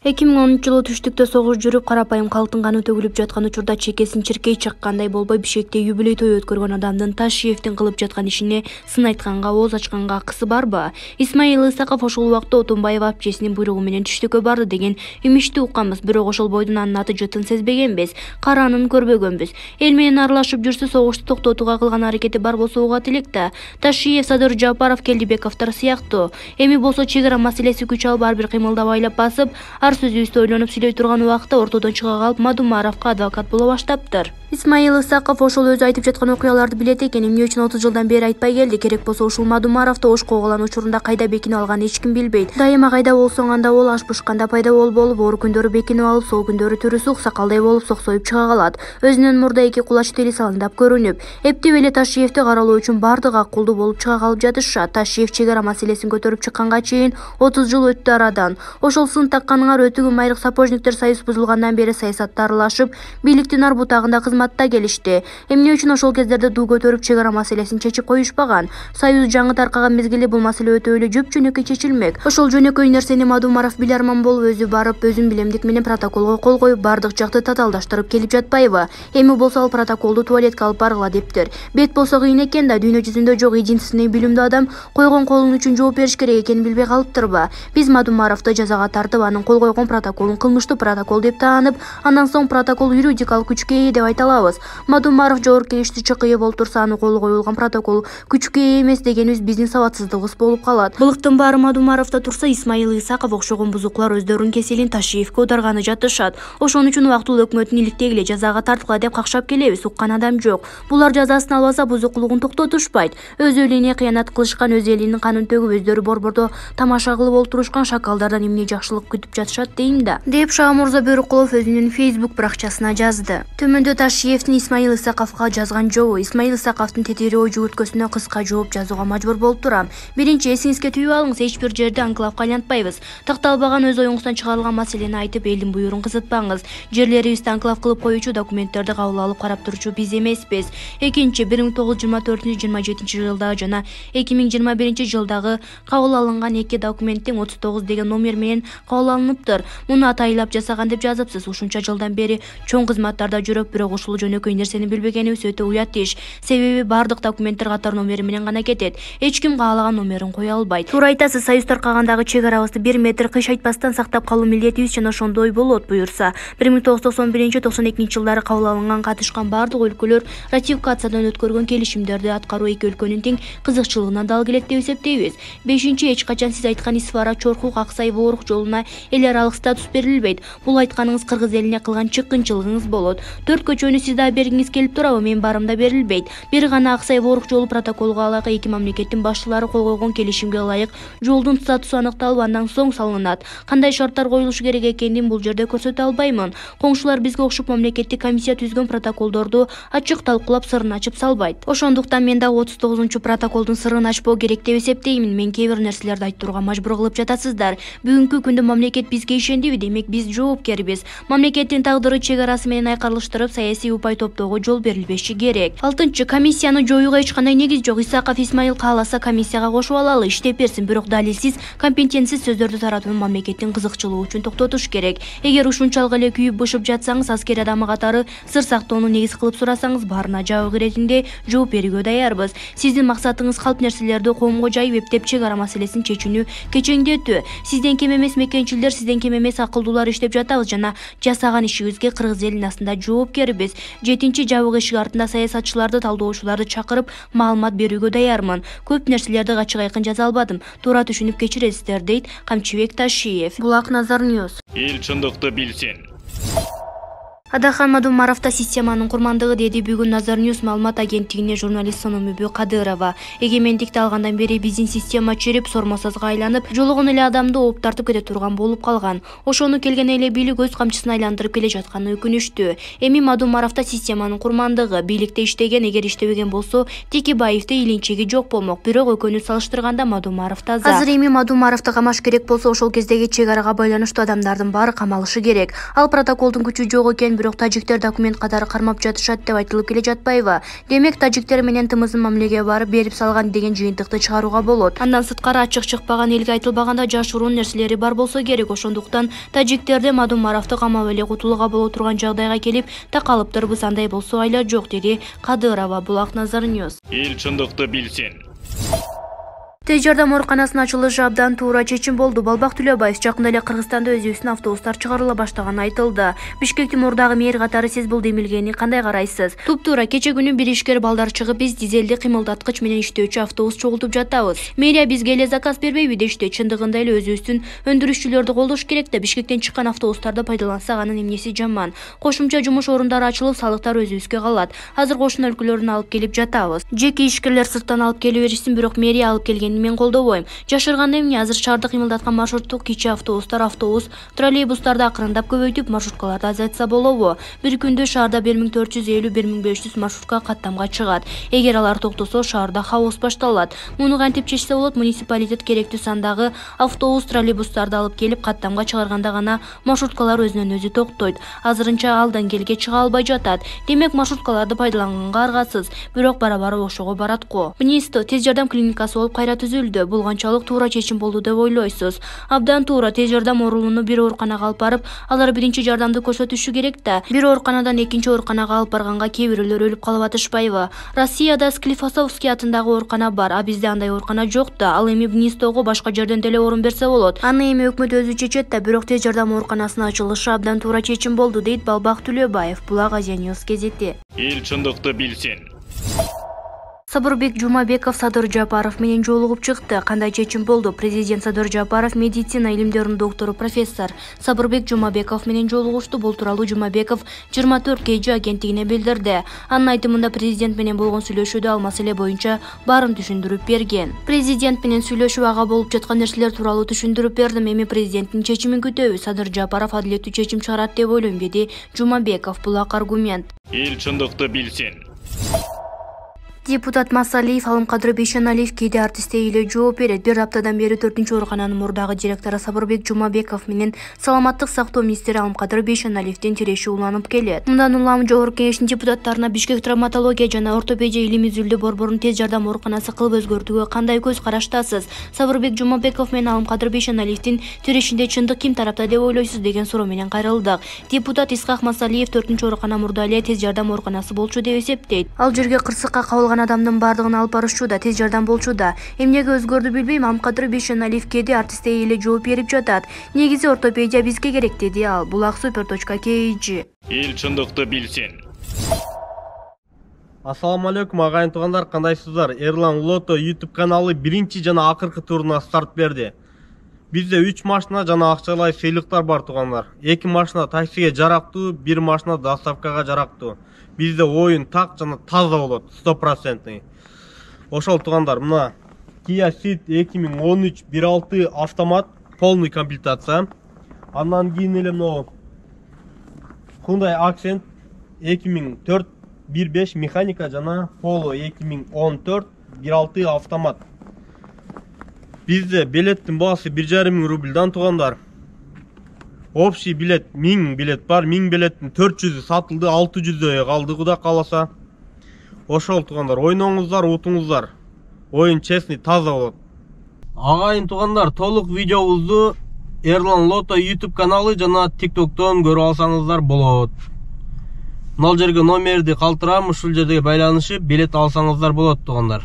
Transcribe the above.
2010-жылы түштүктө согуш жүрүп, карапайым калктын каны төгүлүп жаткан учурда чекесин чиркей чаккандай болбой Бишкекте юбилей той өткөргөн адамдын Ташиевдин кылып жаткан ишине сын айтканга, ооз ачканга акысы барбы? Исмаил Исаков ошол убакта Отунбаева апчесинин буйругу менен түштүккө барды деген имичти укканбыз, бирок ошол бойдон анын аты жытын сезбегенбиз, караанын көрбөгөнбүз. Эл менен аралашып жүрсө, согушту токтотууга кылган аракети бар болсо угат элек да. Ташиев, Садыр Жапаров, Келдибековдор сыяктуу. Эми болсо чек ара маселеси күч алып, ар бир кыймылды абайлап басып, ар сөзүбүздү ойлонуп сүйлөй турган убакта ортодон чыга калып, Мадумаровго адвокат боло баштаптыр. Исмаил Исаков ошол өзү айтып жаткан окуяларды билет экен, эмне үчүн 30 жылдан бери айтпай келди? Керек болсо ушул Мадумаровду ош куугулан учурунда кайда бекинип алганын эч ким билбейт. Дайыма кайда болсоң анда бол, аш бышканда пайда болуп, оор күндөрү бекинип алып, сол күндөрү түрүсү сакалдай болуп соксоюп чыга калат. Өзүнөн мурда эки кулач тили салыңдап көрүнүп. Эптеп эле Ташиевди каралоо үчүн бардыгы акылдуу болуп чыга калып жатышат. Ташиев чек ара маселесин көтөрүп чыкканга чейин 30 жыл өттү арадан. Ошол сын такканыңар өтүгү майрык сапожниктер союз бузулгандан бери саясатта аралашып, бийликтин ар бутагында кызматта келишти. Эмне үчүн ошол кездерде дуу көтөрүп чек ара маселесин чечип койушпаган? Союз жаңы таркаган мезгилде бул маселе өтө эле жөп-жөнөкөй чечилмек. Ошол жөнөкөй нерсени Мадумаров биларман болуп, өзү барып, өзүн билемдик менен протоколго кол коюп, бардык жакты татаалдаштырып келип жатпайбы? Эми болсо ал протоколду туалетке алып баргыла дептир. Бет болсо кыйын экен да, дүйнө жүзүндө жок единственный билимдүү адам койгон колун үчүн жооп бериш керек экенин билбей калыптырбы? Биз Мадумаровду жазага тартып, анын кол койгон протоколун кылмыштуу протокол деп таанып, андан соң протокол юридикалык күчкө ээ деп айта алабыз. Мадумаров жоопкерчиликти ЧКЕ болуп турса, аны колу коюлган протокол күчкө ээ эмес дегенибиз биздин сабатсыздыгыбыз болуп калат. Былыктын баары Мадумаровдо турса, Исмаил Исаков окшогон бузуклар өздөрүнүн кеселин Ташиевге аударганы жатышат. Ошон үчүн убактылуу өкмөттүн иликтегиле жазага тарткыла деп какшап келебиз. Уккан адам жок. Булар жазасын албаса, бузукулугун токтотушпайт. Өз элине кыянат кылышкан, өз элинин канын төгүп, өздөрү борбордо тамаша кылып олтурушкан шакалдардан эмне жакшылык күтүп жатышат дейм да, деп Шаамурза Бөрүкулов өзүнүн Facebook баракчасына жазды. Төмөндө Ташиевдин Исмаил Исаковго жазган жообу. Исмаил Исаковдун тетири ой жүгүрткөсүнө кыска жооп жазууга мажбур болуп турам. Биринчи, эсиңизге түйүп алыңыз, эч бир жерде анклавга айлантпайбыз. Такталбаган өз оюңуздан чыгарылган маселени айтып, элдин буйрун кызытпаңыз. Жерлерибизди анклав кылып коюучу, документтерди кабыл алып карап турчу биз эмеспиз. Экинчи, 1924-27 жылдагы жана 2021 жылдагы кабыл алынган эки документтин 39 деген номер менен кабыл алыныптыр. Муну атайлап жасаган деп жазыпсыз. Ушунча жылдан бери чоң кызматтарда жүрөп, бирок ушул жөнөкөй нерсени билбегенибиз өтө уят иш. Себеби бардык документтер катар номери менен гана кетет. Эч ким каалаган номерин кое албайт. Туура айтасыз, союз таркагандагы чек арабызды 1 метр кыйшайтпастан сактап калуу милдетибиз жана ошондой болот буюрса. 1991-92 жылдары кабыл алынган, катышкан бардык өлкөлөр ратификациядан өткөргөн келишимдерди аткаруу эки өлкөнүн тең кызыкчылыгына дал келет деп эсептейбиз. Бешинчи, эч качан сиз айткан Исфара, Чорхук, Аксай, Воорук жолуна эл аралык статус берилбейт. Бул айтканыңыз кыргыз элине кылган чыккынчылыгыңыз болот. 4 көчөнү сиз да бергиңиз келип турабы? Мен барымда берилбейт. Бир гана Аксай, Воорук жолу протоколго алакы эки мамлекеттин башчылары кол койгон келишимге ылайык жолдун статусу аныкталып, андан соң салынат. Кандай шарттар коюлушу керек экенин бул жерде көрсөтө албаймын. Коңшулар бизге окшоп мамлекеттик комиссия түзгөн протоколдорду ачык талкуулап, сырын ачып салбайт. Ошондуктан мен да 39 протоколдун сырын ачпоо керек деп эсептеймин. Мен кээ бир нерселерди айттырууга мажбур кылып жатасыздар. Бүгүнкү күндө мамлекет бизге ишендиби? Демек биз жоопкербиз. Мамлекеттин тагдыры чек арасы менен айкарлыштырып, саясий упай топтоого жол берилбеши керек. 6. Комиссияны жоюуга эч кандай негиз жок. Исаков Исмаил кааласа комиссияга кошуп алалы, иштеп берсин, бирок далилсиз, компетентсиз сөздөрдү таратууну мамлекеттин кызыкчылыгы үчүн токтотуш керек. Эгер ушунчалык эле күйүп-бышып жатсаңыз, аскер адамы катары сыр сактоону негиз кылып сурасаңыз, баарына жабык иретинде жооп берүүгө даярбыз. Сиздин максатыңыз калп нерселерди коомго жайып, эптеп чек ара маселесин чечүүнү кечеңдетүү. Сизден кем эмес мекенчилдер, сизден кем эмес акылдуулар иштеп жатабыз жана жасаган ишибизге кыргыз элинин астында жоопкербиз. 7. Жабык эшик артында саясатчыларды, талдоочуларды чакырып маалымат берүүгө даярмын. Көп нерселерди ачык айкын жаза албадым. Туура түшүнүп кечиресиздер, дейт Камчыбек Ташиев. Булак Назар Ньюс. Эл чындыкты билсин. Адахан Мадумаровда системанын курмандыгы, деди бүгүн Назар Ньюс маалымат агенттигине журналист Сономүбү Кадырова. Эгемендикти алгандан бери биздин система чирип, сормосозго айланып, жолугун эле адамды ооп тартып кете турган болуп калган. Ошону келген эле бийлик өз камчысын айландырып келе жатканы өкүнүчтүү. Эми Мадумаровда системанын курмандыгы, бийликте иштеген, эгер иштебеген болсо, Текебаевде илинчеги жок болмок. Бирок экөөнү салыштырганда Мадумаров таза. Азыр эми Мадумаровду камаш керек болсо, ошол кездеги чек арага байланыштуу адамдардын баары камалышы керек. Ал протоколдун күчү жок экен, бирок тажиктер документ катары кармап жатышат деп айтылып келе жатпайбы? Демек тажиктер менен тымыздын мамилеге барып берип салган деген жыйынтыкты чыгарууга болот. Андан сырткары ачык чыкпаган, элге айтылбаганда жашыруун нерселери бар болсо керек. Ошондуктан тажиктерди Мадумаровду камап эле кутулууга боло турган жагдайга келип такалыптырбыз. Андай болсо айла жок, деди Кадырова. Булак Назар Ньюс. Эл чындыкты билсин. Тез жардам ооруканасынын ачылышы абдан туура чечим болду. Балбак Төлөбаев жакында эле Кыргызстанда өзүбүздүн автобустар чыгарыла баштаганы айтылды. Бишкектин мурдагы мэр катары сез бул демилгени кандай карайсыз? Туп-туура кече күнү бир ишкер балдар чыгып, биз дизелди кыймылдаткыч менен иштөөчү автобус чогултуп жатабыз. Мэрия бизге эле заказ бербейби дешти. Чындыгында эле өзүбүздүн өндүрүшчүлөрдү колдош керек да, Бишкектен чыккан автобустарды пайдалансак анын эмнеси жаман? Кошумча жумуш орундары ачылып, салыктар өзүбүзгө калат. Азыр кошуна өлкөлөрдөн алып келип жатабыз. Жеке ишкерлер сырттан алып келе беришсин, бирок мэрия алып келгенин мен колдобойм. Жашырганда эмне? Азыр шаарды кыймылдаткан маршруттук кичи автобустар, троллейбустарды акырындап көбөйтүп, маршруткаларды азайтса болобу? Бир күндө шаарда 1450-1500 маршрутка каттамга чыгат. Эгер алар токтосо, шаарда хаос башталат. Муну кантип чечсе болот? Муниципалитет керектүү сандагы автобус, троллейбустарды алып келип каттамга чыгарганда гана маршруткалар өзүнөн өзү токтойт. Азырынча алдан келге чыга албай жатат. Демек маршруткаларды пайдаланганга аргасыз, бирок бара-бара ошого барат го. Бнисто тез жардам клиникасы болуп кайра түзүлдү. Бул канчалык туура чечим болду деп ойлойсуз? Абдан туура. Тез жардам оорулууну бир ооруканага алып барып, алар биринчи жардамды көрсөтүшү керек да. Бир ооруканадан экинчи ооруканага алып барганга кээ бирөөлөр өлүп калып атышпайбы? Россияда Склифосовский атындагы оорукана бар, а бизде андай оорукана жок да. Ал эми Бнистого башка жерден деле орун берсе болот. Аны эми өкмөт өзү чечет да, бирок тез жардам ооруканасынын ачылышы абдан туура чечим болду, дейт Балбак Төлөбаев. Булак Азия Ньюс газети. Эл чындыкты билсин. Сабырбек Жумабеков Садыр Жапаров менен жолугуп чыкты. Кандай чечим болду? Президент Садыр Жапаров медицина илимдеринин доктору профессор Сабырбек Жумабеков менен жолугушту. Бул тууралуу Жумабеков 24 KG агенттигине билдирди. Анын айтымында президент менен болгон сүйлөшүүдө ал маселе боюнча баарын түшүндүрүп берген. Президент менен сүйлөшүп ага болуп жаткан нерселер тууралуу түшүндүрүп бердим. Эми президенттин чечимин күтөбүз. Садыр Жапаров адилеттүү чечим чыгарат деп ойлойм, деди Жумабеков. Булак аргумент. Эл чындыкты билсин. Депутат Масалиев Алымкадыр Бейшеналиев кээде артистте эле жооп берет. Бир аптадан бери 4-оорукананын мурдагы директору Сабырбек Жумабеков менен саламаттык сактоо министри Алымкадыр Бейшеналиевдин тиреши уланып келет. Мындан улам Жогорку Кеңештин депутаттарына Бишкек травматология жана ортопедия илими изилдөө борборунун тез жардам ооруканасы кылып өзгөртүүгө кандай көз караштасыз? Сабырбек Жумабеков менен Алымкадыр Бейшеналиевдин тирешинде чындык ким тарапта деп ойлойсуз деген суроо менен кайрылдык. Депутат Исхак Масалиев 4-оорукана мурда эле тез жардам ооруканасы болчу деп эсептейт. Ал жерге кырсыкка кабылган адамдын бардыгын алып барышчу тез жардам болчу да. Эмнеге өзгөрдү билбейм. Алымкадыр Бейшеналиев кээде артистте эле жооп берип жатат. Негизи ортопедия бизге керек, деди ал. Булак super.kg. Эл чындыкты билсин. Ассаламу алейкум агайын туугандар, кандайсыздар? Эрлан Лото YouTube каналы биринчи жана акыркы туруна старт берди. Бизде 3 машина жана акчалай сыйлыктар бар туугандар. 2 машина таксиге жарактуу, 1 машина доставкага жарактуу. Бизде оюн так жана таза болот, 100%. Ошол туугандар, мына Kia Ceed 2013 1.6 автомат, полный комплектация. Андан кийин эле мына Hyundai Accent 2004 1.5 механика жана Polo 2014 1.6 автомат. Бизде билеттин баасы 1,5 мың рубльдан туугандар. Общий билет 1000 билет бар. 1000 билеттин 400 сатылды, 600 калды куда каласа. Ошол туугандар, ойноңуздар, утуңуздар. Оюн честный, таза болот. Агайын туугандар, толук видеобузду Эрлан Лото YouTube каналы жана TikToктон көрүп алсаңыздар болот. Мына жерге номерди калтырам, ушул жерге байланышып билет алсаңыздар болот туугандар.